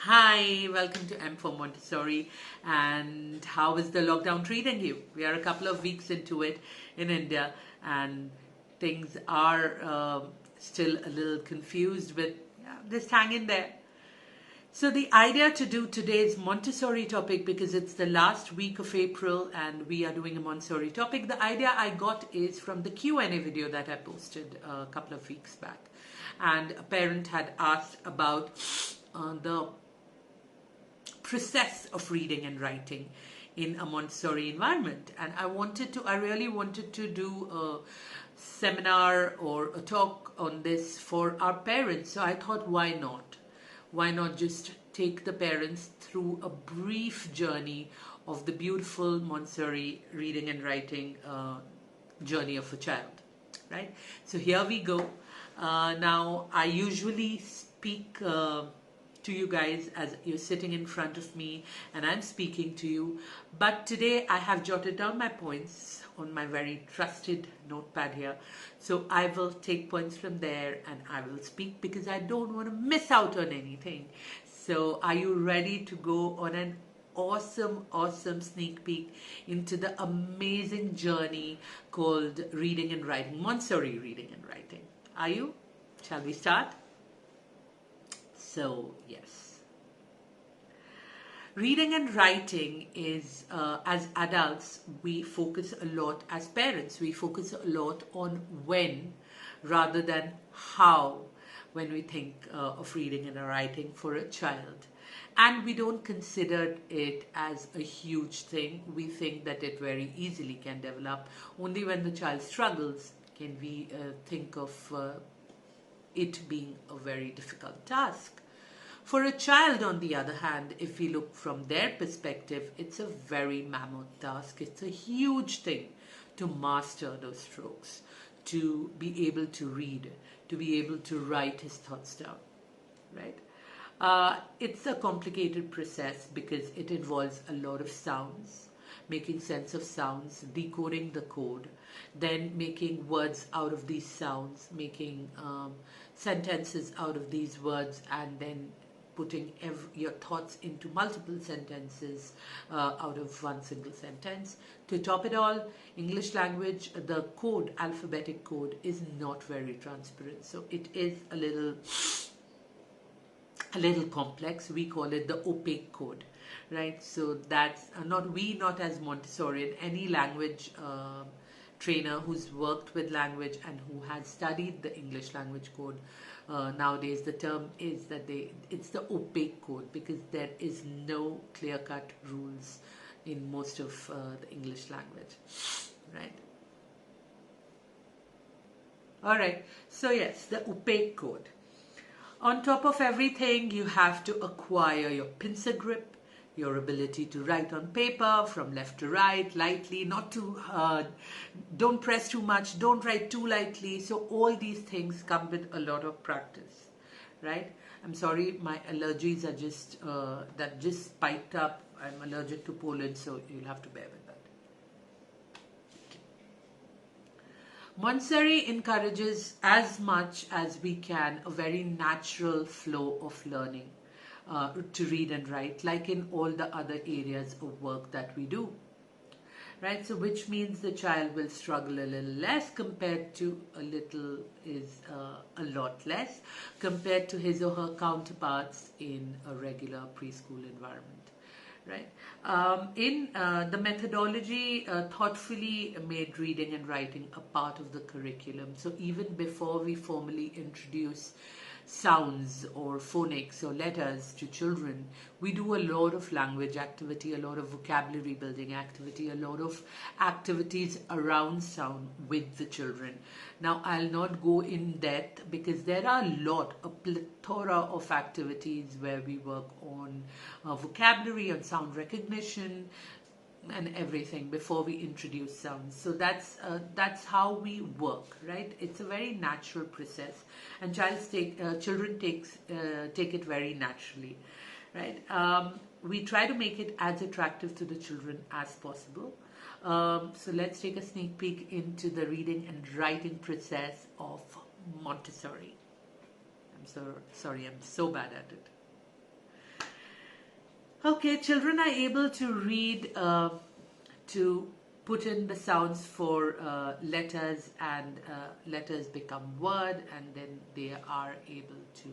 Hi, welcome to M for Montessori. And how is the lockdown treating you? We are a couple of weeks into it in India, and things are still a little confused, but just hang in there. So the idea to do today's Montessori topic, because it's the last week of April and we are doing a Montessori topic, the idea I got is from the Q&A video that I posted a couple of weeks back. And a parent had asked about the process of reading and writing in a Montessori environment. And I really wanted to do a seminar or a talk on this for our parents. So I thought, why not? Why not just take the parents through a brief journey of the beautiful Montessori reading and writing journey of a child, right? So here we go. Now, I usually speak to you guys as you're sitting in front of me and I'm speaking to you, but today I have jotted down my points on my very trusted notepad here. So I will take points from there and I will speak because I don't want to miss out on anything. So are you ready to go on an awesome sneak peek into the amazing journey called reading and writing, Montessori reading and writing? Are you? Shall we start? So, yes. Reading and writing is, as adults, we focus a lot, as parents, we focus a lot on when rather than how when we think of reading and writing for a child. And we don't consider it as a huge thing. We think that it very easily can develop. Only when the child struggles can we think of it being a very difficult task. For a child, on the other hand, if we look from their perspective, it's a very mammoth task. It's a huge thing to master those strokes, to be able to read, to be able to write his thoughts down, right? It's a complicated process because it involves a lot of sounds, making sense of sounds, decoding the code, then making words out of these sounds, making sentences out of these words, and then putting your thoughts into multiple sentences out of one single sentence. To top it all, English language, the code, alphabetic code, is not very transparent. So it is a little complex. We call it the opaque code, right? So that's not as Montessori, any language trainer who's worked with language and who has studied the English language code. Nowadays the term is that it's the opaque code because there is no clear-cut rules in most of the English language, right? All right, so yes, the opaque code. On top of everything, you have to acquire your pincer grip, your ability to write on paper from left to right, lightly, not too hard, don't press too much, don't write too lightly. So all these things come with a lot of practice, right? I'm sorry, my allergies are just spiked up. I'm allergic to pollen, so you'll have to bear with that. Montessori encourages as much as we can a very natural flow of learning. To read and write, like in all the other areas of work that we do, right? So which means the child will struggle a little less compared to a lot less compared to his or her counterparts in a regular preschool environment, right? In the methodology thoughtfully made reading and writing a part of the curriculum. So even before we formally introduce sounds or phonics or letters to children, we do a lot of language activity, a lot of vocabulary building activity, a lot of activities around sound with the children. Now, I'll not go in depth because there are a plethora of activities where we work on vocabulary, on sound recognition, and everything before we introduce sounds. So that's how we work, right? It's a very natural process, and children take it very naturally, right? We try to make it as attractive to the children as possible. So let's take a sneak peek into the reading and writing process of Montessori. I'm so sorry, I'm so bad at it. Okay, children are able to read, to put in the sounds for letters, and letters become word, and then they are able to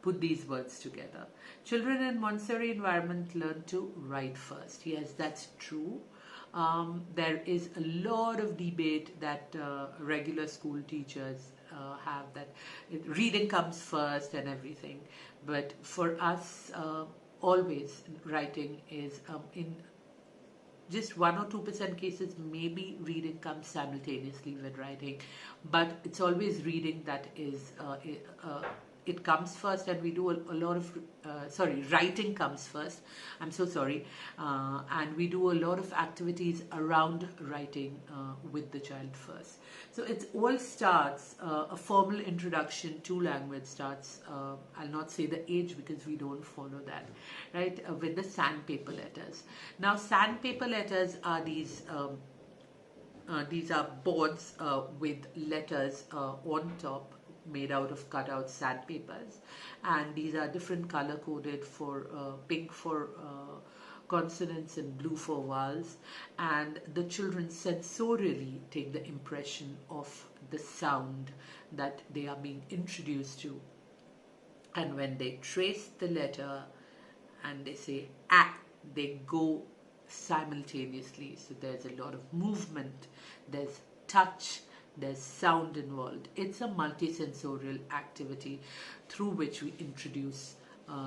put these words together. Children in Montessori environment learn to write first. Yes, that's true. There is a lot of debate that regular school teachers have, that reading comes first and everything. But for us, always writing is, in just 1 or 2% cases, maybe reading comes simultaneously with writing, but it's always reading that is, it comes first, and we do a lot of, sorry, writing comes first. I'm so sorry. And we do a lot of activities around writing with the child first. So it all starts, a formal introduction to language starts, I'll not say the age because we don't follow that, right, with the sandpaper letters. Now, sandpaper letters are these are boards with letters on top, made out of cutout sandpapers, and these are different color coded, for pink for consonants and blue for vowels, and the children sensorially take the impression of the sound that they are being introduced to, and when they trace the letter and they say ah, they go simultaneously. So there's a lot of movement, there's touch, there's sound involved. It's a multisensorial activity through which we introduce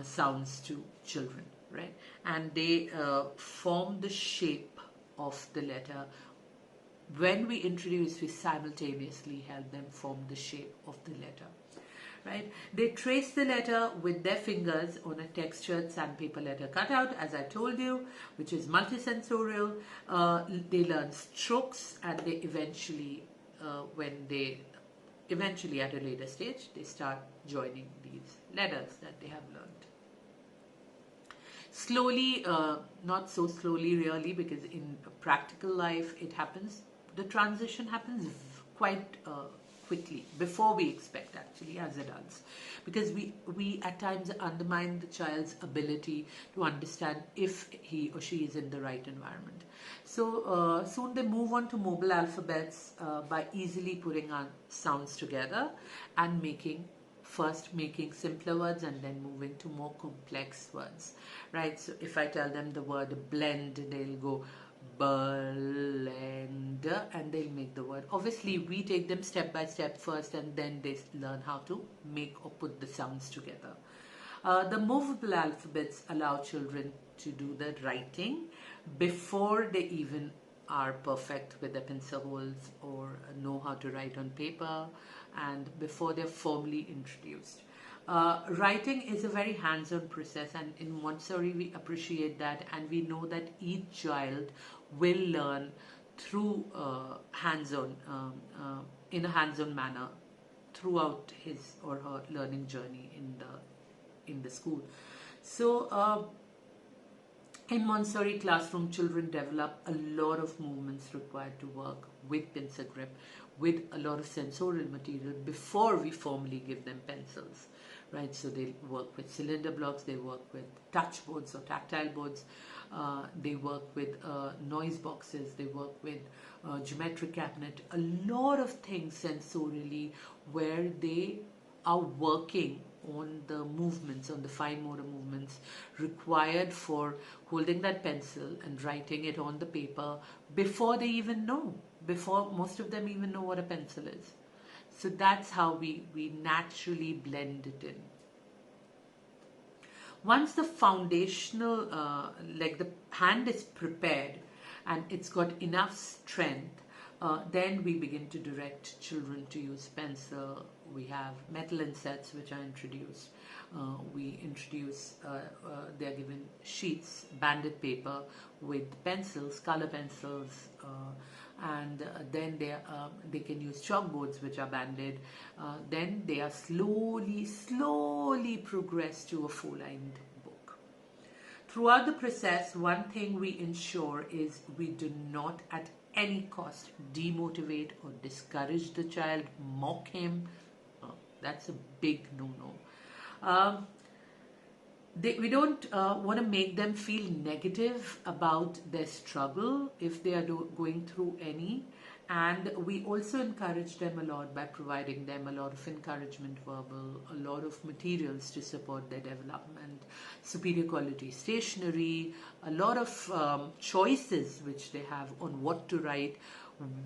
sounds to children, right? And they form the shape of the letter. When we introduce, we simultaneously help them form the shape of the letter. Right? They trace the letter with their fingers on a textured sandpaper letter cutout, as I told you, which is multisensorial. They learn strokes, and they eventually, eventually at a later stage, they start joining these letters that they have learned. Slowly, not so slowly really, because in practical life it happens, the transition happens quite quickly, before we expect, actually, as adults, because we at times undermine the child's ability to understand if he or she is in the right environment. So soon they move on to mobile alphabets by easily putting on sounds together and first making simpler words and then moving to more complex words, right? So if I tell them the word blend, they'll go blend, and they'll make the word. Obviously, we take them step by step first, and then they learn how to make or put the sounds together. The movable alphabets allow children to do the writing before they even are perfect with the pencil holes or know how to write on paper, and before they're formally introduced. Writing is a very hands-on process, and in Montessori we appreciate that, and we know that each child will learn through hands-on, in a hands-on manner throughout his or her learning journey in the school. So in Montessori classroom, children develop a lot of movements required to work with pencil grip, with a lot of sensorial material before we formally give them pencils, right? So they work with cylinder blocks, they work with touch boards or tactile boards, they work with noise boxes, they work with geometric cabinet, a lot of things sensorially, where they are working on the movements, on the fine motor movements required for holding that pencil and writing it on the paper before they even know, before most of them even know what a pencil is. So that's how we naturally blend it in. Once the foundational, like the hand is prepared and it's got enough strength, then we begin to direct children to use pencil. We have metal insets which are introduced. We introduce, they are given sheets, banded paper with pencils, color pencils, and then they can use chalkboards which are banded. Then they are slowly progressed to a full-lined book. Throughout the process, one thing we ensure is we do not at any cost demotivate or discourage the child, mock him. That's a big no-no. we don't want to make them feel negative about their struggle if they are going through any. And we also encourage them a lot by providing them a lot of encouragement, verbal, a lot of materials to support their development, superior quality stationery, a lot of choices which they have on what to write,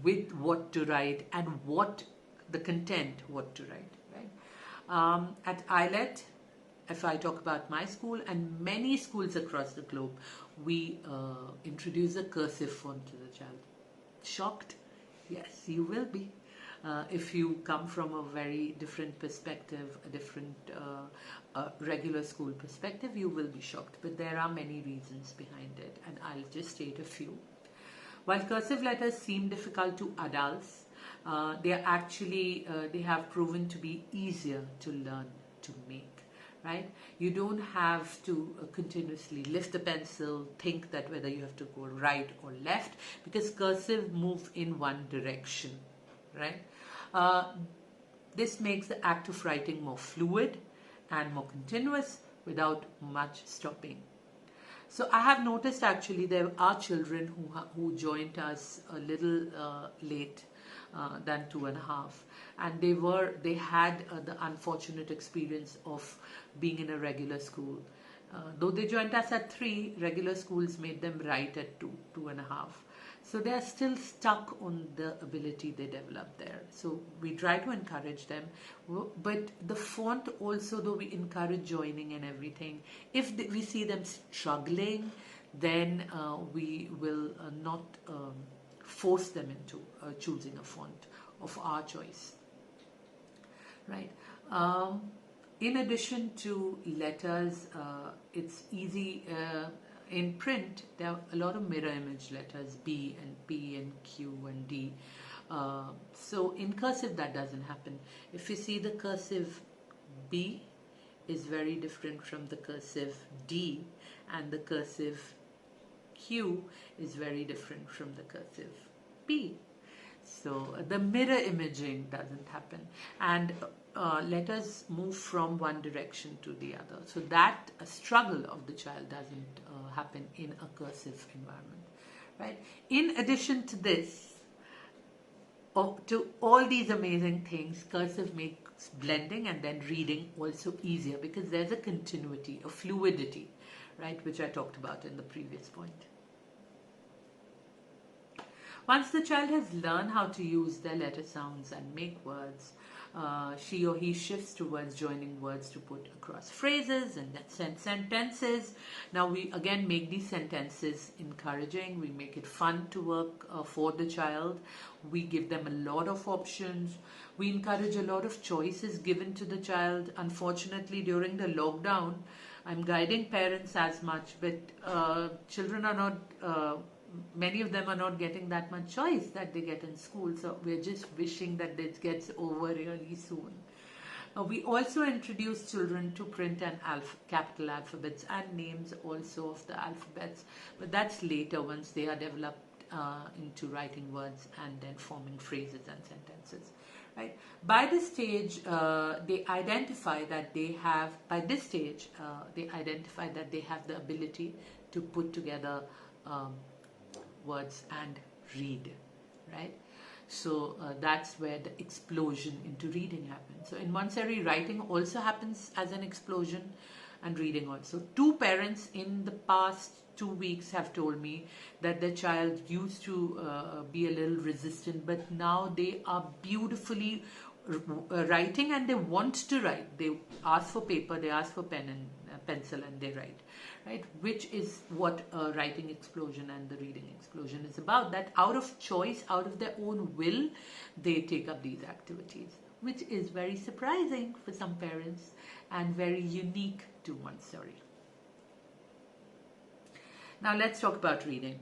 with what to write, and what the content, what to write, right? At ILET, if I talk about my school and many schools across the globe, we introduce a cursive font to the child. Shocked? Yes, you will be. If you come from a very different perspective, a different regular school perspective, you will be shocked. But there are many reasons behind it, and I'll just state a few. While cursive letters seem difficult to adults, they are actually, they have proven to be easier to learn to make. Right? You don't have to continuously lift the pencil, think that whether you have to go right or left, because cursive move in one direction, right? This makes the act of writing more fluid and more continuous without much stopping. So I have noticed actually there are children who joined us a little late than 2.5, and they had the unfortunate experience of being in a regular school. Though they joined us at 3, regular schools made them write at 2.5. So they are still stuck on the ability they developed there. So we try to encourage them, but the font also, though we encourage joining and everything, if we see them struggling, then we will not force them into choosing a font of our choice, right? In addition to letters, it's easy. In print, there are a lot of mirror image letters, B and P and Q and D. So in cursive, that doesn't happen. If you see, the cursive B is very different from the cursive D, and the cursive Q is very different from the cursive P. So the mirror imaging doesn't happen, and letters move from one direction to the other. So that struggle of the child doesn't happen in a cursive environment, right? In addition to this, to all these amazing things, cursive makes blending and then reading also easier, because there's a continuity, a fluidity, right, which I talked about in the previous point. Once the child has learned how to use their letter sounds and make words, she or he shifts towards joining words to put across phrases and then sentences. Now we again make these sentences encouraging. We make it fun to work for the child. We give them a lot of options. We encourage a lot of choices given to the child. Unfortunately, during the lockdown, I'm guiding parents as much, but children are not... many of them are not getting that much choice that they get in school. So we're just wishing that this gets over really soon. We also introduce children to print and capital alphabets and names also of the alphabets. But that's later, once they are developed into writing words and then forming phrases and sentences. Right. By this stage, they identify that they have. By this stage, they identify that they have the ability to put together words and read, right? So that's where the explosion into reading happens. So in Montessori, writing also happens as an explosion, and reading also. 2 parents in the past 2 weeks have told me that their child used to be a little resistant, but now they are beautifully writing, and they want to write. They ask for paper, they ask for pen and pencil, and they write, right? Which is what writing explosion and the reading explosion is about. That out of choice, out of their own will, they take up these activities, which is very surprising for some parents and very unique to Montessori. Now let's talk about reading.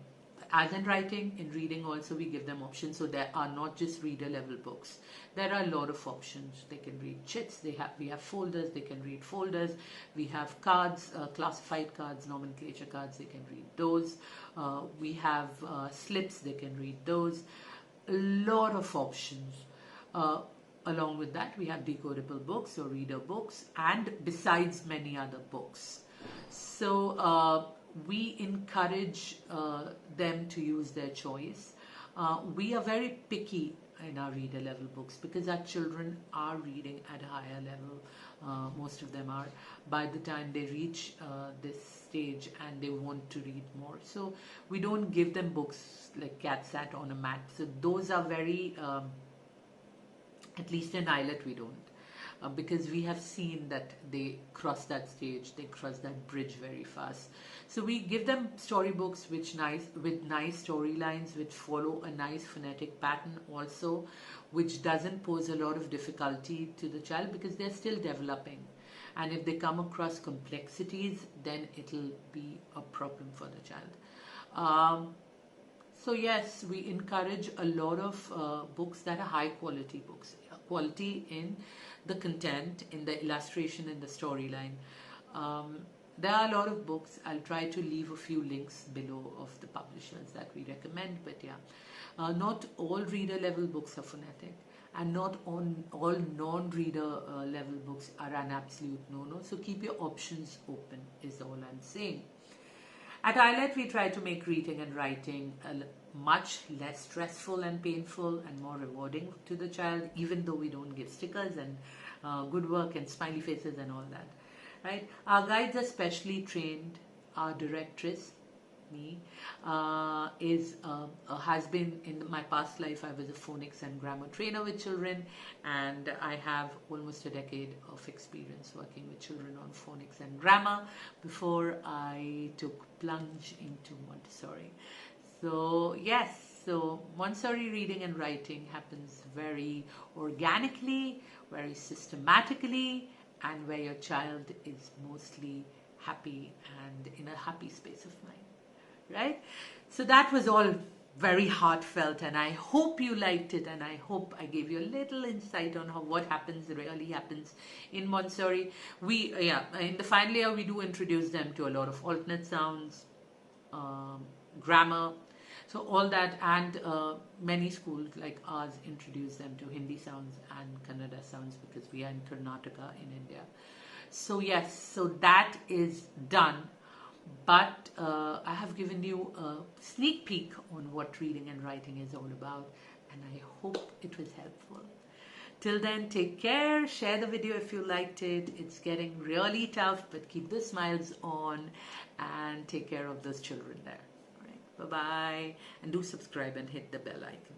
As in writing, in reading also we give them options. So there are not just reader level books. There are a lot of options. They can read chits, we have folders, they can read folders. We have cards, classified cards, nomenclature cards, they can read those. We have slips, they can read those. A lot of options. Along with that, we have decodable books or reader books, and besides many other books. So we encourage them to use their choice. We are very picky in our reader level books because our children are reading at a higher level. Most of them are by the time they reach this stage and they want to read more. So we don't give them books like Cat Sat on a Mat. So those are very, at least in Islet we don't. Because we have seen that they cross that stage, they cross that bridge very fast. So we give them storybooks with nice storylines, which follow a nice phonetic pattern also, which doesn't pose a lot of difficulty to the child because they're still developing. And if they come across complexities, then it'll be a problem for the child. So yes, we encourage a lot of books that are high quality books. Quality in the content, in the illustration, in the storyline. There are a lot of books. I'll try to leave a few links below of the publishers that we recommend, but yeah. Not all reader level books are phonetic, and not all non-reader level books are an absolute no-no. So keep your options open is all I'm saying. At Islet, we try to make reading and writing much less stressful and painful and more rewarding to the child, even though we don't give stickers and good work and smiley faces and all that. Right? Our guides are specially trained. Our directress, me, has been in my past life. I was a phonics and grammar trainer with children, and I have almost a decade of experience working with children on phonics and grammar before I took plunge into Montessori. So yes, so Montessori reading and writing happens very organically, very systematically, and where your child is mostly happy and in a happy space of mind. Right? So that was all very heartfelt, and I hope you liked it, and I hope I gave you a little insight on what really happens in Montessori. In the final year we do introduce them to a lot of alternate sounds, grammar, so all that, and many schools like ours introduce them to Hindi sounds and Kannada sounds because we are in Karnataka in India. So yes, so that is done. But I have given you a sneak peek on what reading and writing is all about, and I hope it was helpful. Till then, take care, share the video if you liked it. It's getting really tough, but keep the smiles on and take care of those children there. All right, bye-bye, and do subscribe and hit the bell icon.